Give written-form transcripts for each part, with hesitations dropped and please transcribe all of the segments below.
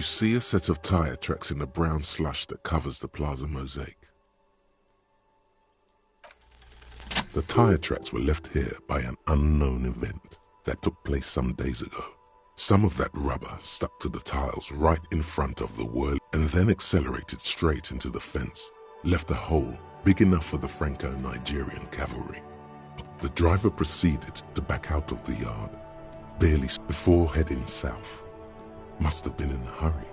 You see a set of tire tracks in the brown slush that covers the plaza mosaic. The tire tracks were left here by an unknown event that took place some days ago. Some of that rubber stuck to the tiles right in front of the whirl and then accelerated straight into the fence, left a hole big enough for the Franco-Nigerian cavalry. The driver proceeded to back out of the yard, barely before heading south. Must have been in a hurry.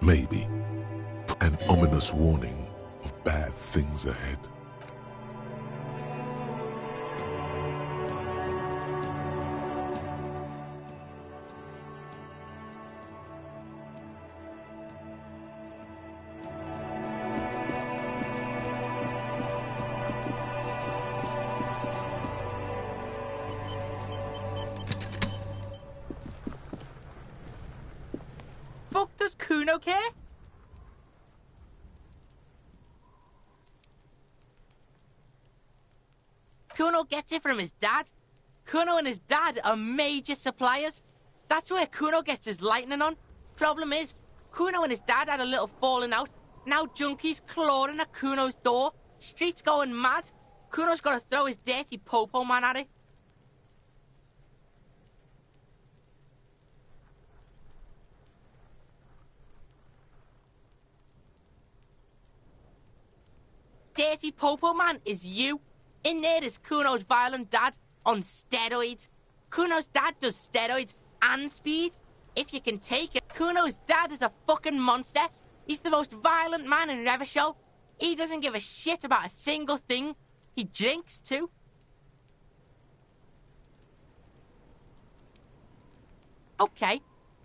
Maybe an ominous warning of bad things ahead. Fuck does Kuno care? Kuno gets it from his dad. Kuno and his dad are major suppliers. That's where Kuno gets his lightning on. Problem is, Kuno and his dad had a little falling out. Now junkies clawing at Kuno's door. Streets going mad. Kuno's got to throw his dirty popo man at it. Dirty popo man is you. In there is Kuno's violent dad on steroids. Kuno's dad does steroids and speed. If you can take it, Kuno's dad is a fucking monster. He's the most violent man in Revachol. He doesn't give a shit about a single thing. He drinks too. Okay,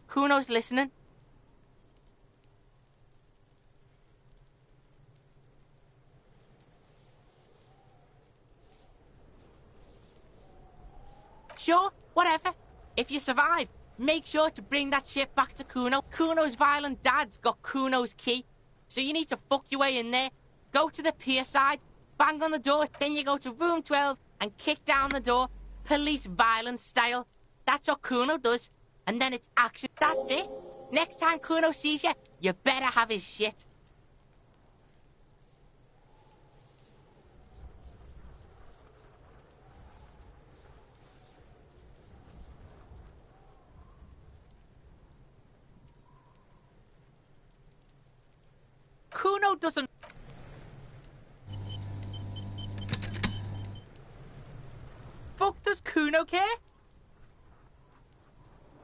Kuno's listening. Sure, whatever. If you survive, make sure to bring that shit back to Kuno. Kuno's violent dad's got Kuno's key. So you need to fuck your way in there, go to the pier side, bang on the door, then you go to room 12 and kick down the door, police violence style. That's what Kuno does. And then it's action. That's it. Next time Kuno sees you, you better have his shit. Kuno doesn't... Fuck does Kuno care?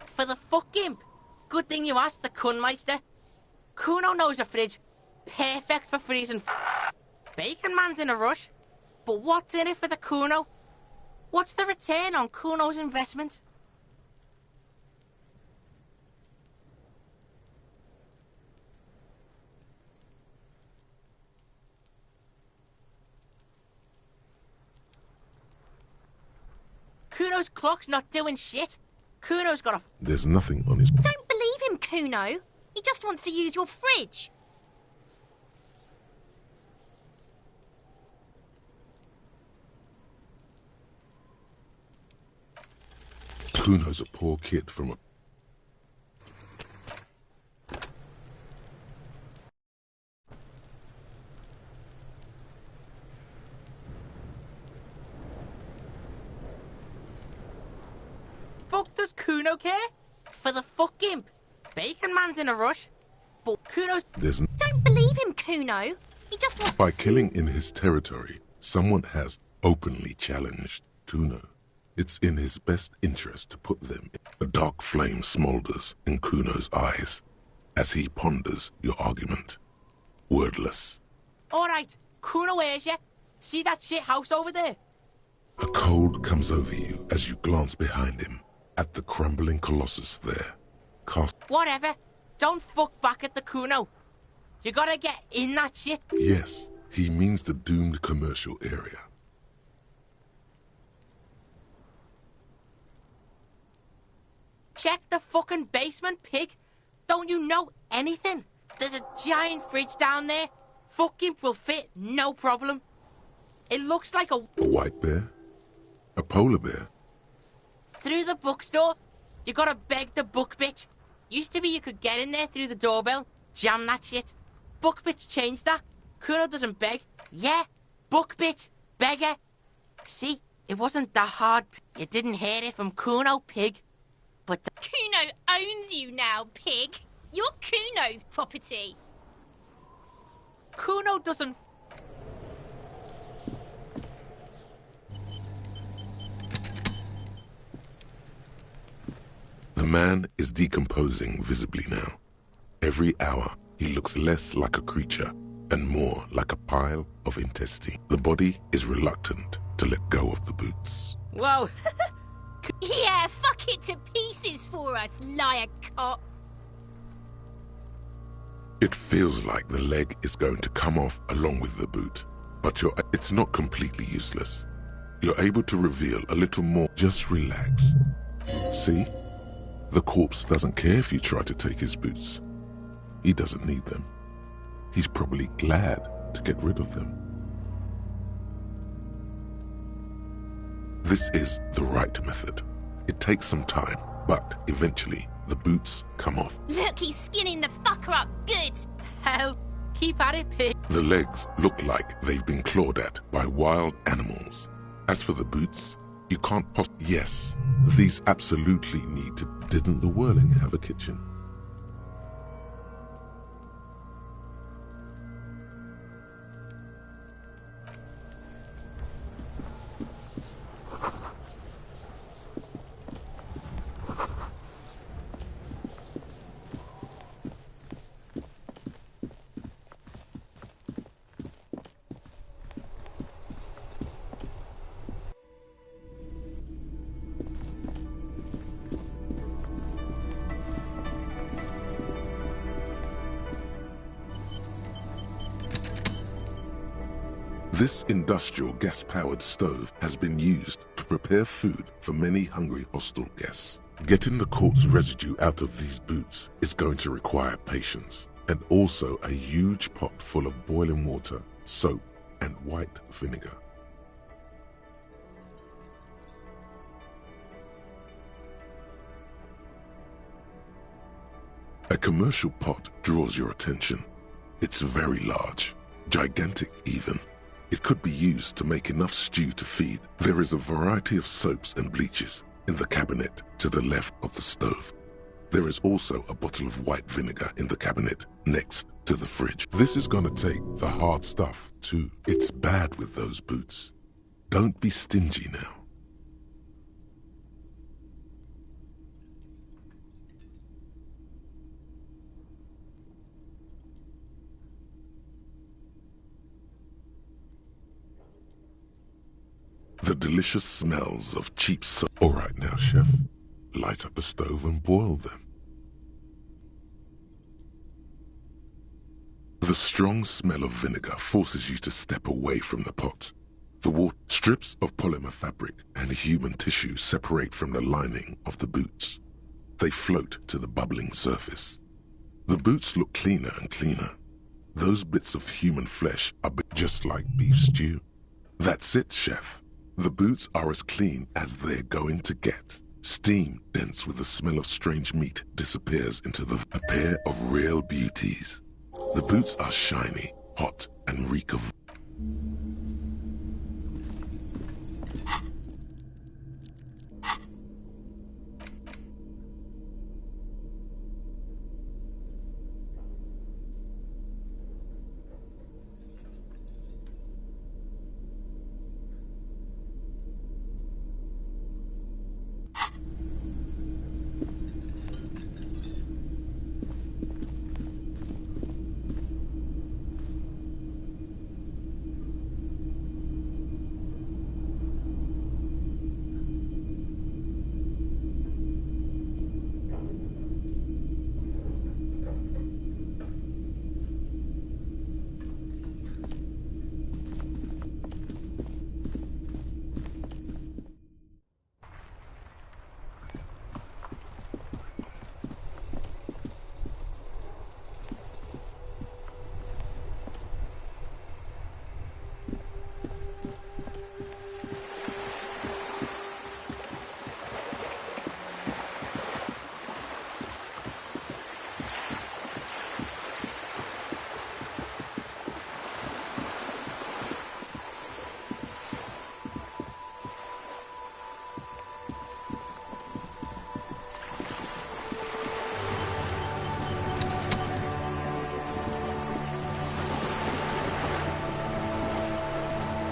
For the fuck imp. Good thing you asked the Kunmeister. Kuno knows a fridge. Perfect for freezing Bacon Man's in a rush. But what's in it for the Kuno? What's the return on Kuno's investment? Kuno's clock's not doing shit. Kuno's got a... There's nothing on his... Don't believe him, Kuno. He just wants to use your fridge. Kuno's a poor kid from a... Fuck does Kuno care? For the fuck imp. Bacon Man's in a rush. But Kuno's... Don't believe him, Kuno. He just wants... By killing in his territory, someone has openly challenged Kuno. It's in his best interest to put them in. A dark flame smolders in Kuno's eyes as he ponders your argument. Wordless. Alright, Kuno hears you. See that shit house over there? A cold comes over you as you glance behind him at the crumbling colossus there. Whatever. Don't fuck back at the Kuno. You gotta get in that shit. Yes, he means the doomed commercial area. Check the fucking basement, pig. Don't you know anything? There's a giant fridge down there. Fucking will fit, no problem. It looks like a white bear? A polar bear? Through the bookstore, you gotta beg the book bitch. Used to be you could get in there through the doorbell, jam that shit. Buckbitch changed that. Kuno doesn't beg. Yeah, Buckbitch, beggar. See, it wasn't that hard. You didn't hear it from Kuno, pig. But Kuno owns you now, pig. You're Kuno's property. Kuno doesn't... The man is decomposing visibly now. Every hour, he looks less like a creature and more like a pile of intestine. The body is reluctant to let go of the boots. Whoa. Yeah, fuck it to pieces for us, liar cop. It feels like the leg is going to come off along with the boot, but it's not completely useless. You're able to reveal a little more. Just relax. See? The corpse doesn't care if you try to take his boots. He doesn't need them. He's probably glad to get rid of them. This is the right method. It takes some time, but eventually the boots come off. Look, he's skinning the fucker up good. Hell, keep at it, pig. The legs look like they've been clawed at by wild animals. As for the boots, you can't Yes, these absolutely need to... Didn't the Whirling have a kitchen? This industrial gas-powered stove has been used to prepare food for many hungry hostel guests. Getting the corpse residue out of these boots is going to require patience, and also a huge pot full of boiling water, soap, and white vinegar. A commercial pot draws your attention. It's very large, gigantic even. It could be used to make enough stew to feed. There is a variety of soaps and bleaches in the cabinet to the left of the stove. There is also a bottle of white vinegar in the cabinet next to the fridge. This is gonna take the hard stuff too. It's bad with those boots. Don't be stingy now. The delicious smells of cheap soap. All right now, chef. Light up the stove and boil them. The strong smell of vinegar forces you to step away from the pot. The strips of polymer fabric and human tissue separate from the lining of the boots. They float to the bubbling surface. The boots look cleaner and cleaner. Those bits of human flesh are just like beef stew. That's it, chef. The boots are as clean as they're going to get. Steam, dense with the smell of strange meat, disappears into a pair of real beauties. The boots are shiny, hot, and reek of...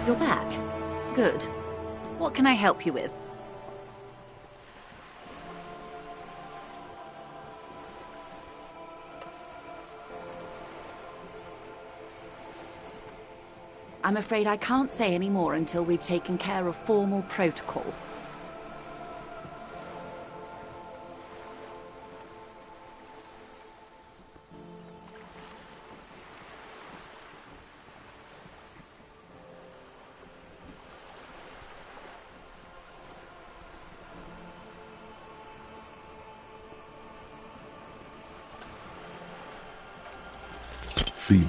You're back. Good. What can I help you with? I'm afraid I can't say any more until we've taken care of formal protocol. Feeling.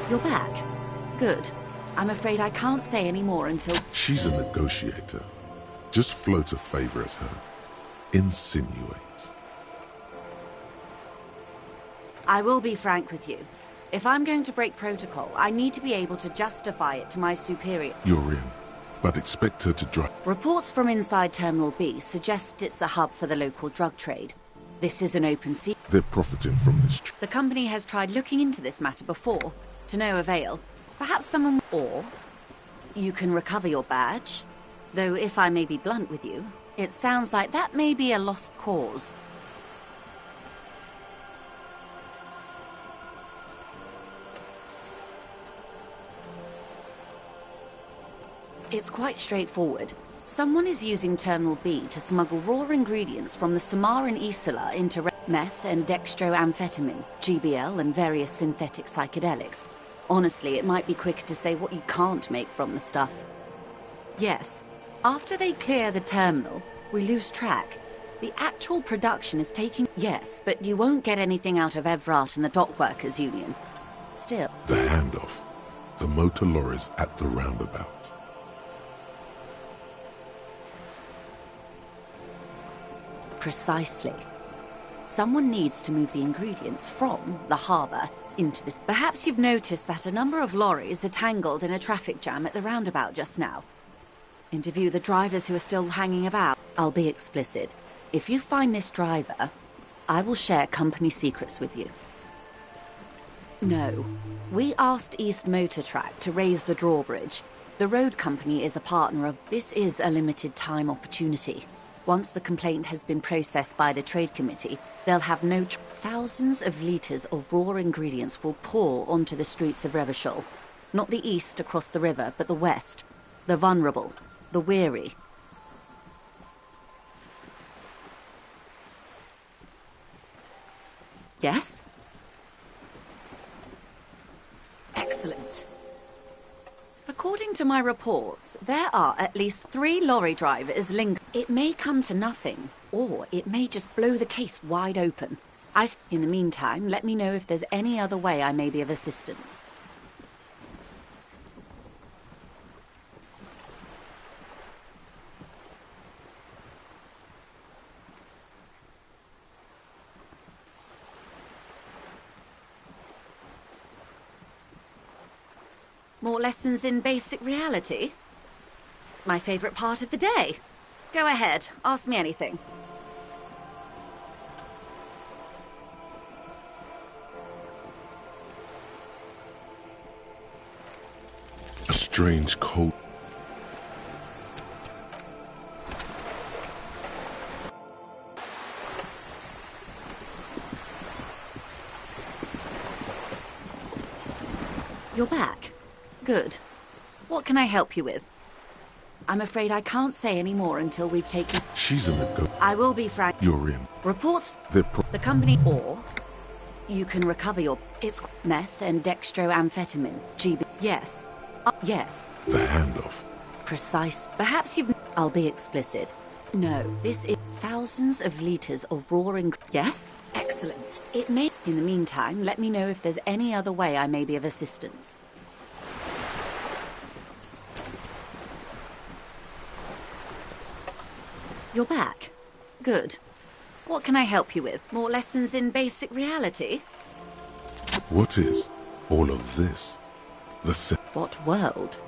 You're back. Good. I'm afraid I can't say any more until... She's a negotiator. Just float a favor at her. Insinuates. I will be frank with you. If I'm going to break protocol, I need to be able to justify it to my superior. You're in, but expect her to drive. Reports from inside Terminal B suggest it's a hub for the local drug trade. This is an open secret. They're profiting from this. The company has tried looking into this matter before, to no avail. Perhaps someone... Or you can recover your badge. Though if I may be blunt with you, it sounds like that may be a lost cause. It's quite straightforward. Someone is using Terminal B to smuggle raw ingredients from the Samar and Isola into meth and dextroamphetamine, GBL, and various synthetic psychedelics. Honestly, it might be quicker to say what you can't make from the stuff. Yes, after they clear the terminal, we lose track. The actual production is taking... Yes, but you won't get anything out of Evrat and the Dockworkers Union. Still... The handoff. The motor lorries at the roundabout. Precisely. Someone needs to move the ingredients from the harbour into this. Perhaps you've noticed that a number of lorries are tangled in a traffic jam at the roundabout just now. Interview the drivers who are still hanging about. I'll be explicit. If you find this driver, I will share company secrets with you. No. We asked East Motor Track to raise the drawbridge. The road company is a partner of... This is a limited time opportunity. Once the complaint has been processed by the Trade Committee, they'll have no... Thousands of litres of raw ingredients will pour onto the streets of Revachol. Not the east across the river, but the west. The vulnerable. The weary. Yes? Excellent. According to my reports, there are at least 3 lorry drivers linked. It may come to nothing, or it may just blow the case wide open. In the meantime, let me know if there's any other way I may be of assistance. More lessons in basic reality? My favorite part of the day. Go ahead, ask me anything. A strange cold. You're back. Good. What can I help you with? I'm afraid I can't say any more until we've taken... She's in the go. I will be frank. You're in. Reports... The company... Or you can recover your... It's meth and dextroamphetamine. GB... Yes. Yes. The handoff. Precise. Perhaps you've... I'll be explicit. No, this is thousands of litres of raw Yes? Excellent. It may... In the meantime, let me know if there's any other way I may be of assistance. You're back. Good. What can I help you with? More lessons in basic reality? What is all of this? What world?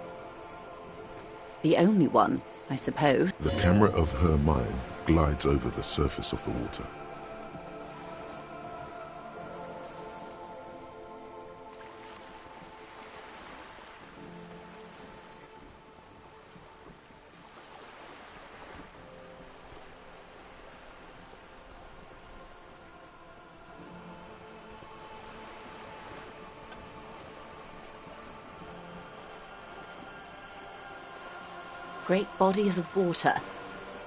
The only one. I suppose. The camera of her mind glides over the surface of the water. Great bodies of water,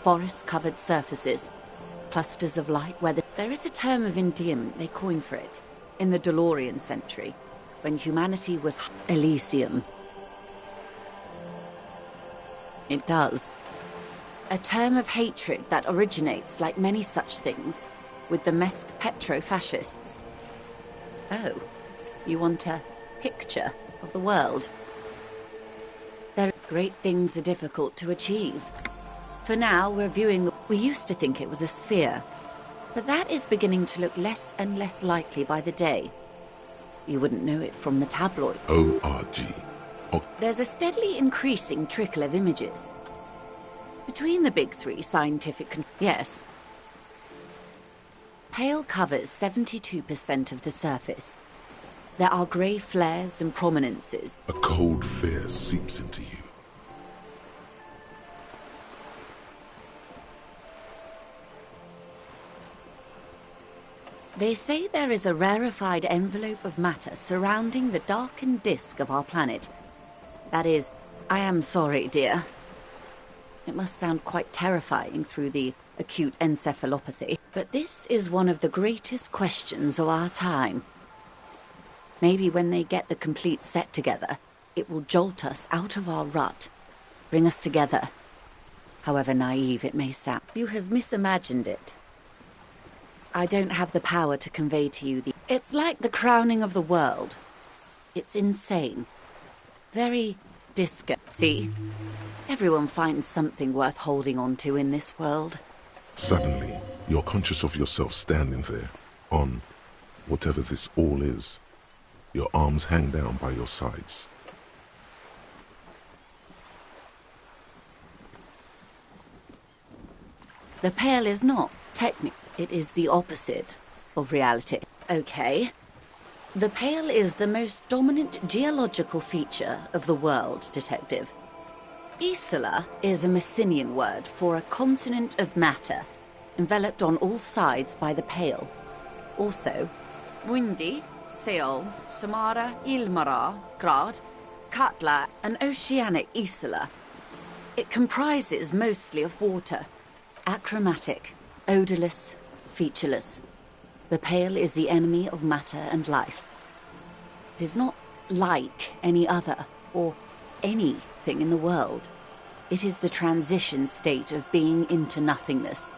forest-covered surfaces, clusters of light where there is a term of endearment they coined for it in the DeLorean century, when humanity was Elysium. It does. A term of hatred that originates, like many such things, with the Mesk petro-fascists. Oh, you want a picture of the world? Great things are difficult to achieve. For now, we're viewing... We used to think it was a sphere, but that is beginning to look less and less likely by the day. You wouldn't know it from the tabloid. O-R-G. There's a steadily increasing trickle of images. Between the big three scientific... Yes. Pale covers 72% of the surface. There are grey flares and prominences. A cold fear seeps into you. They say there is a rarefied envelope of matter surrounding the darkened disk of our planet. That is, I am sorry, dear. It must sound quite terrifying through the acute encephalopathy, but this is one of the greatest questions of our time. Maybe when they get the complete set together, it will jolt us out of our rut, bring us together. However naive it may sound. You have misimagined it. I don't have the power to convey to you the... It's like the crowning of the world. It's insane. Very disco. See? Everyone finds something worth holding on to in this world. Suddenly, you're conscious of yourself standing there, on whatever this all is. Your arms hang down by your sides. The Pale is not technical. It is the opposite of reality. Okay. The Pale is the most dominant geological feature of the world, Detective. Isla is a Messinian word for a continent of matter, enveloped on all sides by the Pale. Also, Windy, Seol, Samara, Ilmara, Grad, Katla, an oceanic isla. It comprises mostly of water, achromatic, odorless, featureless. The Pale is the enemy of matter and life. It is not like any other, or anything in the world. It is the transition state of being into nothingness.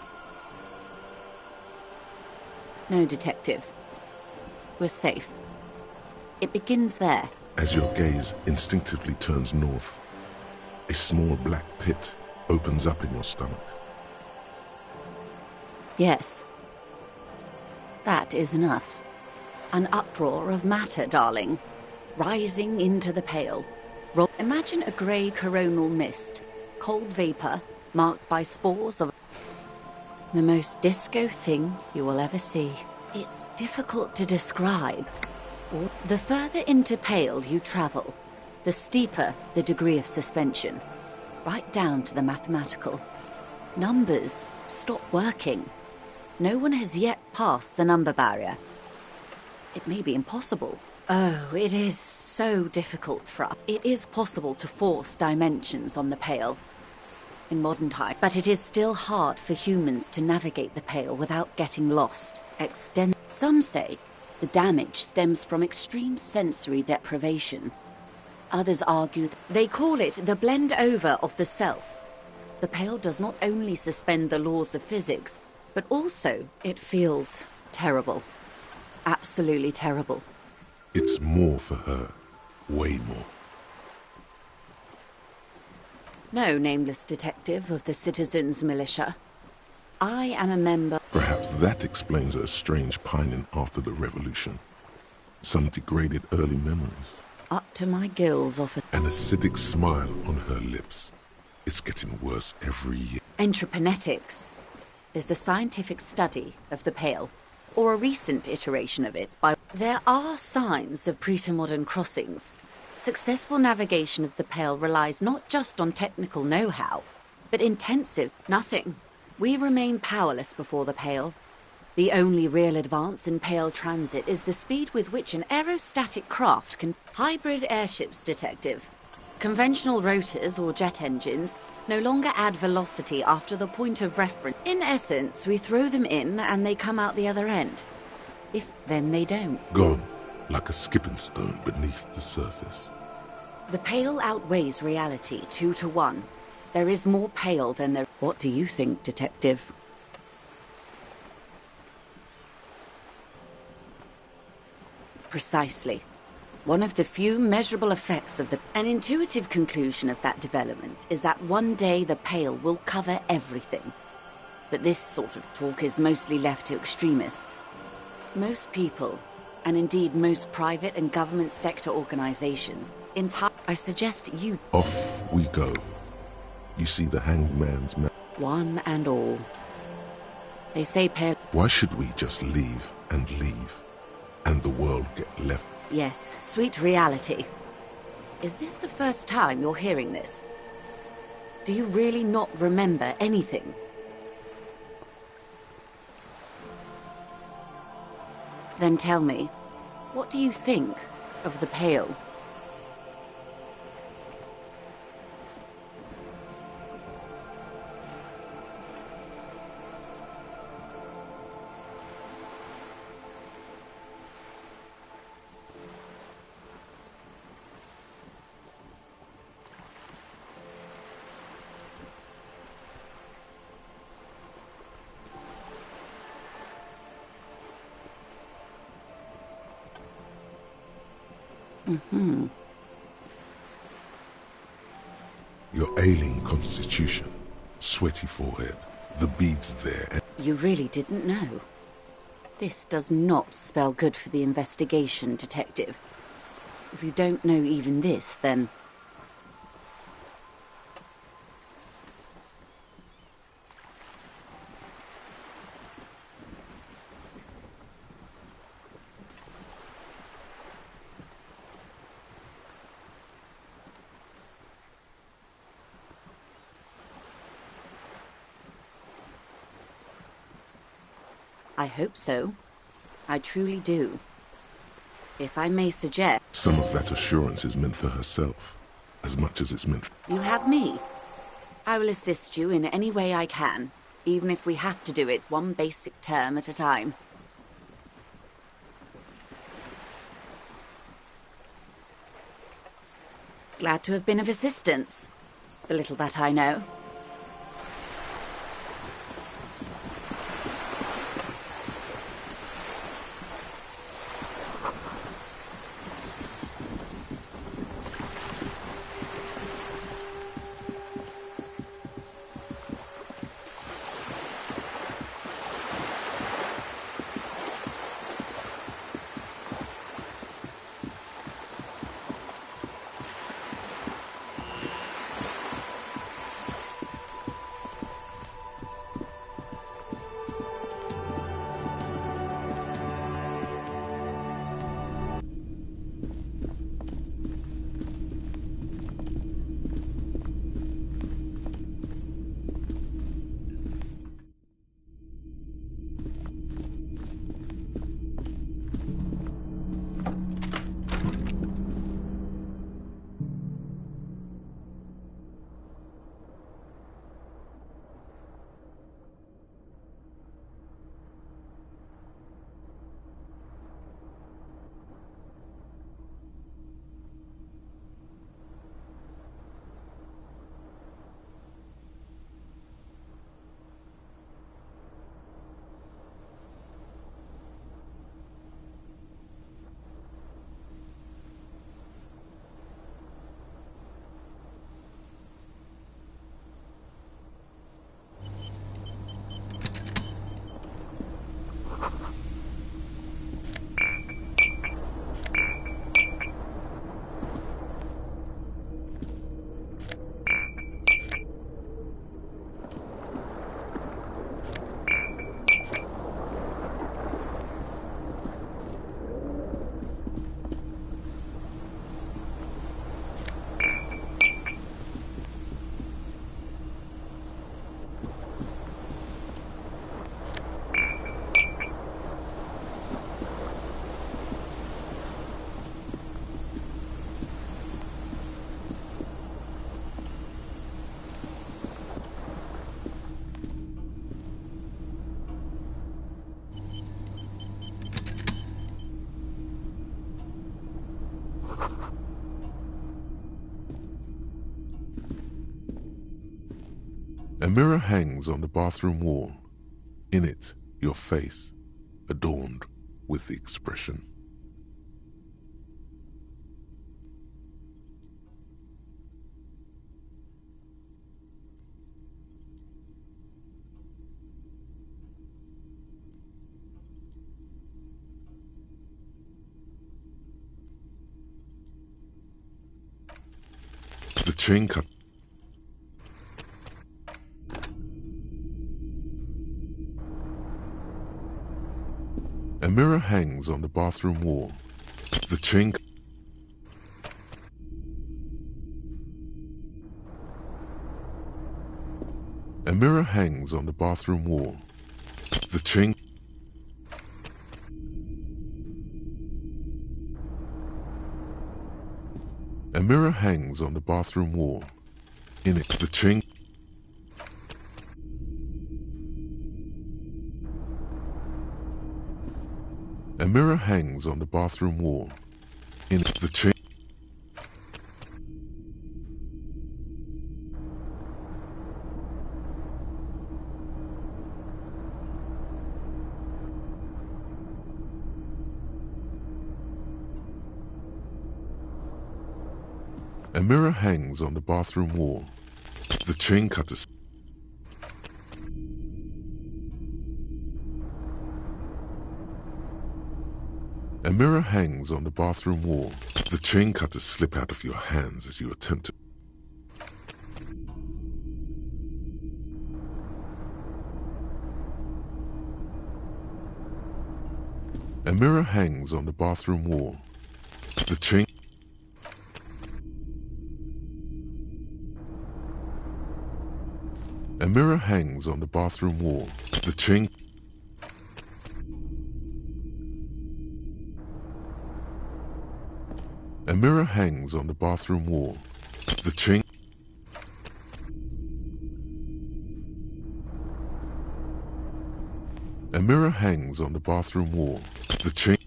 No, Detective. We're safe. It begins there. As your gaze instinctively turns north, a small black pit opens up in your stomach. Yes. That is enough. An uproar of matter, darling. Rising into the Pale. Imagine a grey coronal mist. Cold vapor, marked by spores of... The most disco thing you will ever see. It's difficult to describe. The further into Pale you travel, the steeper the degree of suspension. Right down to the mathematical. Numbers stop working. No one has yet passed the number barrier. It may be impossible. Oh, it is so difficult for us. It is possible to force dimensions on the Pale in modern time, but it is still hard for humans to navigate the Pale without getting lost. Some say the damage stems from extreme sensory deprivation. Others argue they call it the blend over of the self. The Pale does not only suspend the laws of physics, but also it feels terrible. Absolutely terrible. It's more for her. Way more. No, nameless detective of the Citizens Militia. I am a member... Perhaps that explains her strange pining after the revolution. Some degraded early memories. Up to my gills off An acidic smile on her lips. It's getting worse every year. Entreponetics is the scientific study of the Pale, or a recent iteration of it. There are signs of pre-modern crossings. Successful navigation of the Pale relies not just on technical know-how, but intensive nothing. We remain powerless before the Pale. The only real advance in Pale transit is the speed with which an aerostatic craft can... Hybrid airships, Detective. Conventional rotors or jet engines no longer add velocity after the point of reference. In essence, we throw them in and they come out the other end. If then they don't. Gone, like a skipping stone beneath the surface. The Pale outweighs reality 2 to 1. There is more Pale than there... What do you think, Detective? Precisely. One of the few measurable effects of the... An intuitive conclusion of that development is that one day the Pale will cover everything. But this sort of talk is mostly left to extremists. Most people, and indeed most private and government sector organizations, I suggest you... Off we go. You see the hanged man's man. One and all. They say Pale... Why should we just leave, and the world get left? Yes, sweet reality. Is this the first time you're hearing this? Do you really not remember anything? Then tell me, what do you think of the Pale? Your ailing constitution, sweaty forehead, the beads there, and... You really didn't know. This does not spell good for the investigation, Detective. If you don't know even this, then... I hope so. I truly do. If I may suggest... Some of that assurance is meant for herself, as much as it's meant for... You have me. I will assist you in any way I can, even if we have to do it one basic term at a time. Glad to have been of assistance. The little that I know. A mirror hangs on the bathroom wall. In it, your face, adorned with the expression. The chain cut. A mirror hangs on the bathroom wall. The chain. A mirror hangs on the bathroom wall. The chain. A mirror hangs on the bathroom wall. In it, the chain. A mirror hangs on the bathroom wall. In it, the chain. A mirror hangs on the bathroom wall. The chain cutter. A mirror hangs on the bathroom wall. The chain cutters slip out of your hands as you attempt to. A mirror hangs on the bathroom wall. The chain. A mirror hangs on the bathroom wall. The chain. A mirror hangs on the bathroom wall. The chain. A mirror hangs on the bathroom wall. The chain.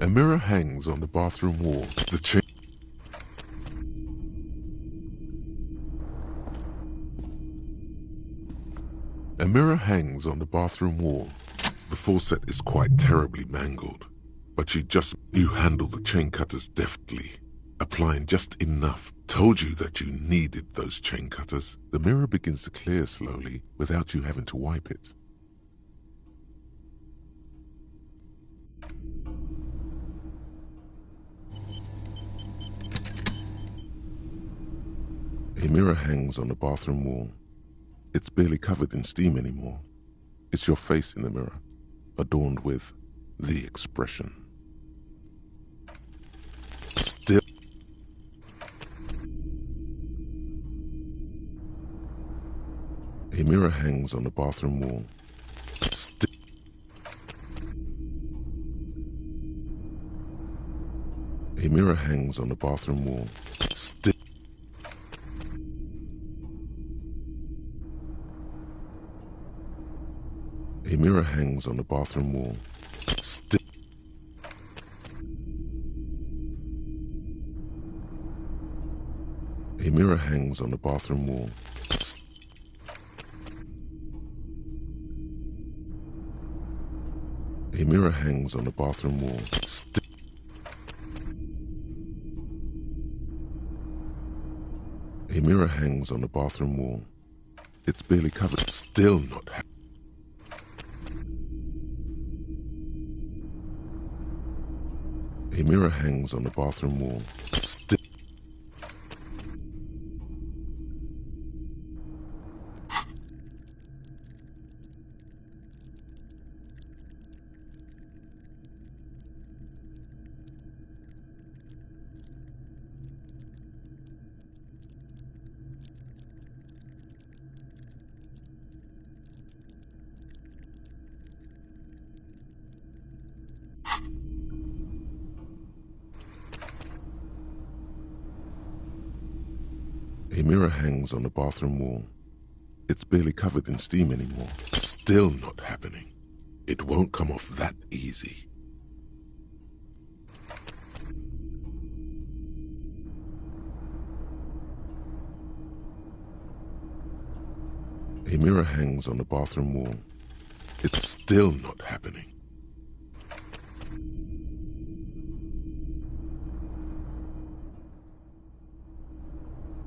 A mirror hangs on the bathroom wall. The chain. A mirror hangs on the bathroom wall. The faucet is quite terribly mangled, but you handle the chain cutters deftly, applying just enough. Told you that you needed those chain cutters. The mirror begins to clear slowly without you having to wipe it. A mirror hangs on the bathroom wall. It's barely covered in steam anymore. It's your face in the mirror, adorned with the expression. Still. A mirror hangs on the bathroom wall. Still. A mirror hangs on the bathroom wall. Still. A mirror hangs on the bathroom wall. Still. A mirror hangs on the bathroom wall. A mirror hangs on the bathroom wall. Still. A mirror hangs on the bathroom wall. It's barely covered. Still not happening. A mirror hangs on the bathroom wall. Still. A mirror hangs on the bathroom wall. It's barely covered in steam anymore. Still not happening. It won't come off that easy. A mirror hangs on the bathroom wall. It's still not happening.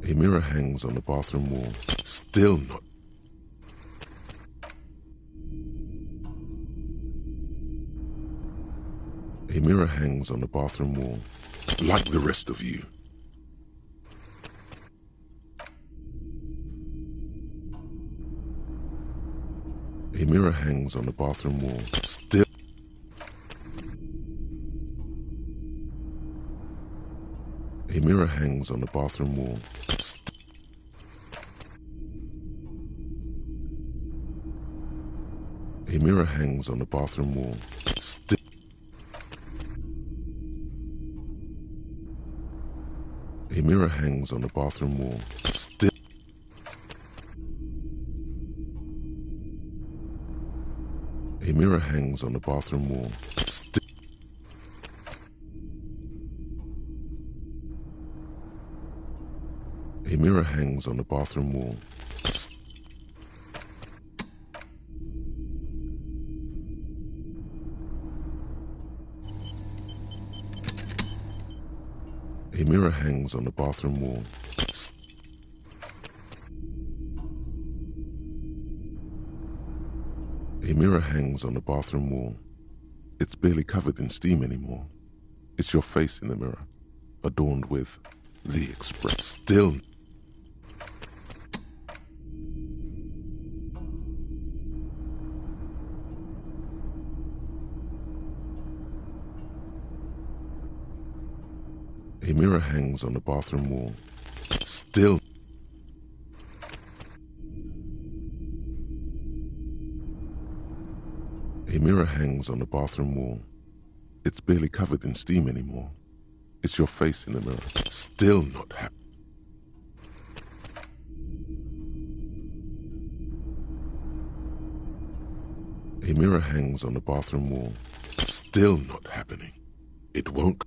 A mirror hangs on the bathroom wall. Still not. A mirror hangs on the bathroom wall. Like the rest of you. A mirror hangs on the bathroom wall. Still. A mirror hangs on the bathroom wall. A mirror hangs on the bathroom wall. Still. A mirror hangs on the bathroom wall. Still. A mirror hangs on the bathroom wall. Still. A mirror hangs on the bathroom wall. A mirror hangs on the bathroom wall. A mirror hangs on the bathroom wall. It's barely covered in steam anymore. It's your face in the mirror, adorned with the express. Still. A mirror hangs on the bathroom wall. Still. A mirror hangs on the bathroom wall. It's barely covered in steam anymore. It's your face in the mirror. Still not happy. A mirror hangs on the bathroom wall. Still not happening. It won't.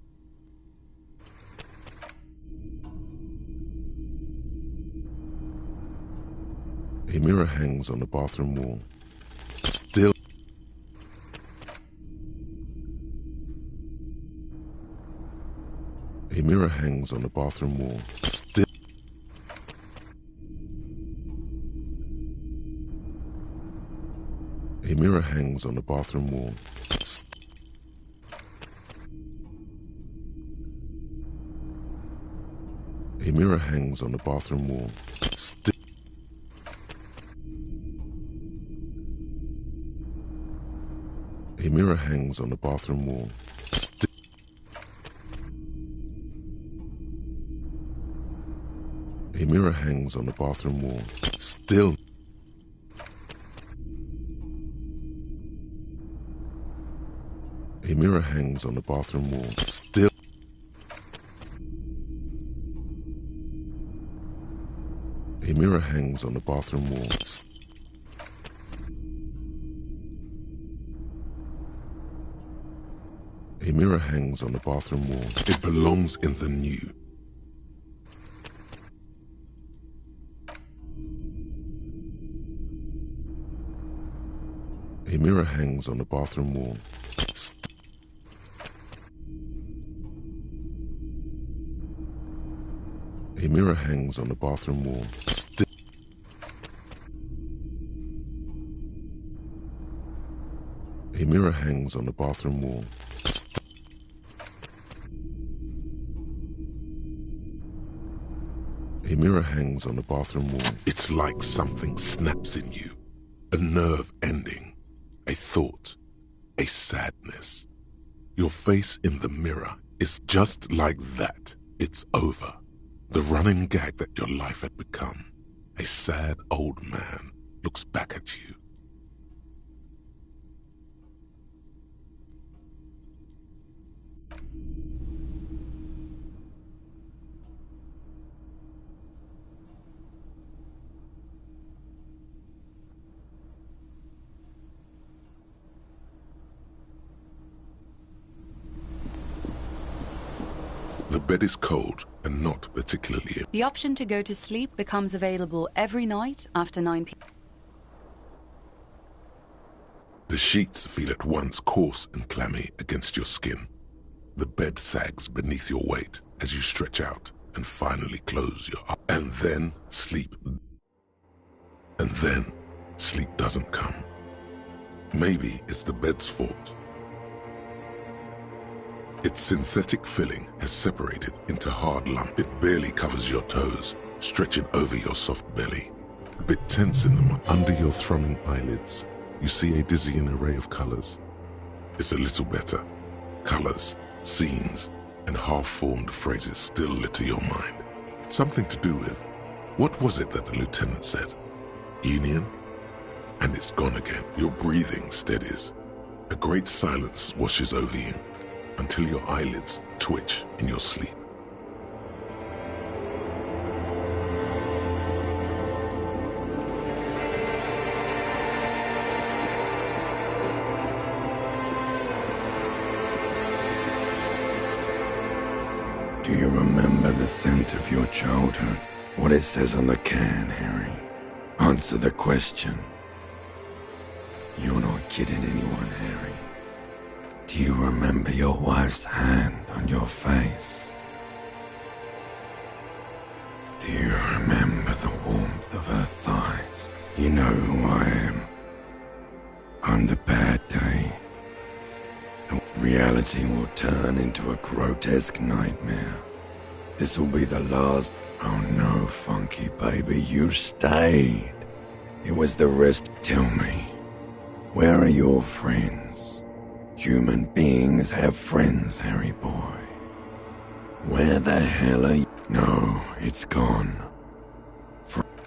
A mirror hangs on the bathroom wall. Still. A mirror hangs on the bathroom wall. Still. A mirror hangs on the bathroom wall. A mirror hangs on the bathroom wall. Still. A mirror hangs on the bathroom wall. Still. A mirror hangs on the bathroom wall. Still. A mirror hangs on the bathroom wall. Still. A mirror hangs on the bathroom wall. A mirror hangs on the bathroom wall. It belongs in the new. A mirror hangs on the bathroom wall. A mirror hangs on the bathroom wall. A mirror hangs on the bathroom wall. A mirror hangs on the bathroom wall. It's like something snaps in you. A nerve ending. A thought. A sadness. Your face in the mirror is just like that. It's over. The running gag that your life had become. A sad old man looks back at you. The bed is cold and not particularly. The option to go to sleep becomes available every night after 9 p.m. The sheets feel at once coarse and clammy against your skin. The bed sags beneath your weight as you stretch out and finally close your eyes. And then sleep. And then sleep doesn't come. Maybe it's the bed's fault. Its synthetic filling has separated into hard lump. It barely covers your toes, stretching over your soft belly. A bit tense in the mud. Under your thrumming eyelids, you see a dizzying array of colors. It's a little better. Colors, scenes, and half-formed phrases still litter your mind. Something to do with, what was it that the lieutenant said? Union? And it's gone again. Your breathing steadies. A great silence washes over you until your eyelids twitch in your sleep. Do you remember the scent of your childhood? What it says on the can, Harry? Answer the question. You're not kidding anyone, Harry. Do you remember your wife's hand on your face? Do you remember the warmth of her thighs? You know who I am. On the bad day, the reality will turn into a grotesque nightmare. This will be the last. Oh no, Funky baby, you stayed. It was the rest. Tell me, where are your friends? Human beings have friends, Harry boy. Where the hell are you? No, it's gone.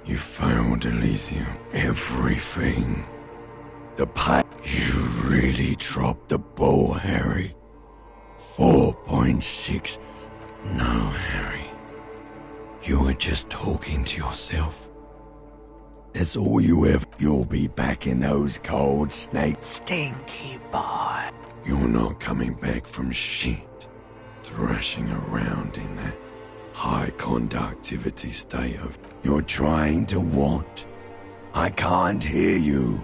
You failed Elysium. Everything. The pie. You really dropped the ball, Harry. 4.6. No, Harry. You were just talking to yourself. That's all you ever. You'll be back in those cold snakes. Stinky boy. You're not coming back from shit. Thrashing around in that high conductivity state of. You're trying to what? I can't hear you.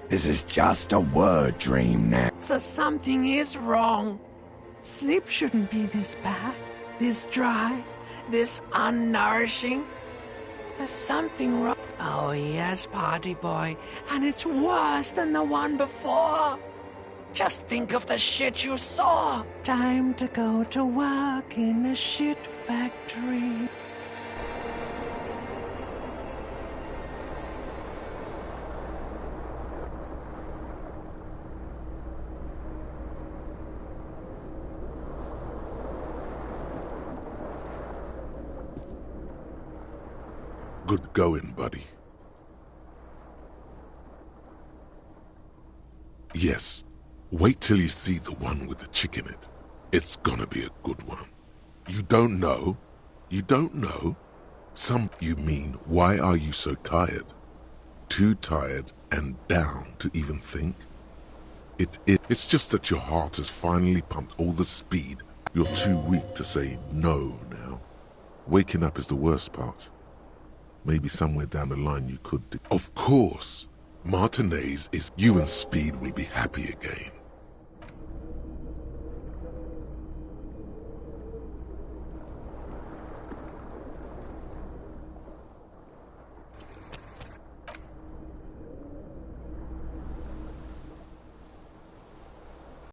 This is just a word dream now. So something is wrong. Sleep shouldn't be this bad, this dry, this unnourishing. There's something wrong. Oh yes, party boy, and it's worse than the one before. Just think of the shit you saw. Time to go to work in the shit factory. Good going, buddy. Yes, wait till you see the one with the chick in it. It's gonna be a good one. You don't know? You don't know? You mean, why are you so tired? Too tired and down to even think? It's just that your heart has finally pumped all the speed. You're too weak to say no now. Waking up is the worst part. Maybe somewhere down the line you could. Of course, Martinez is. You and Speed will be happy again.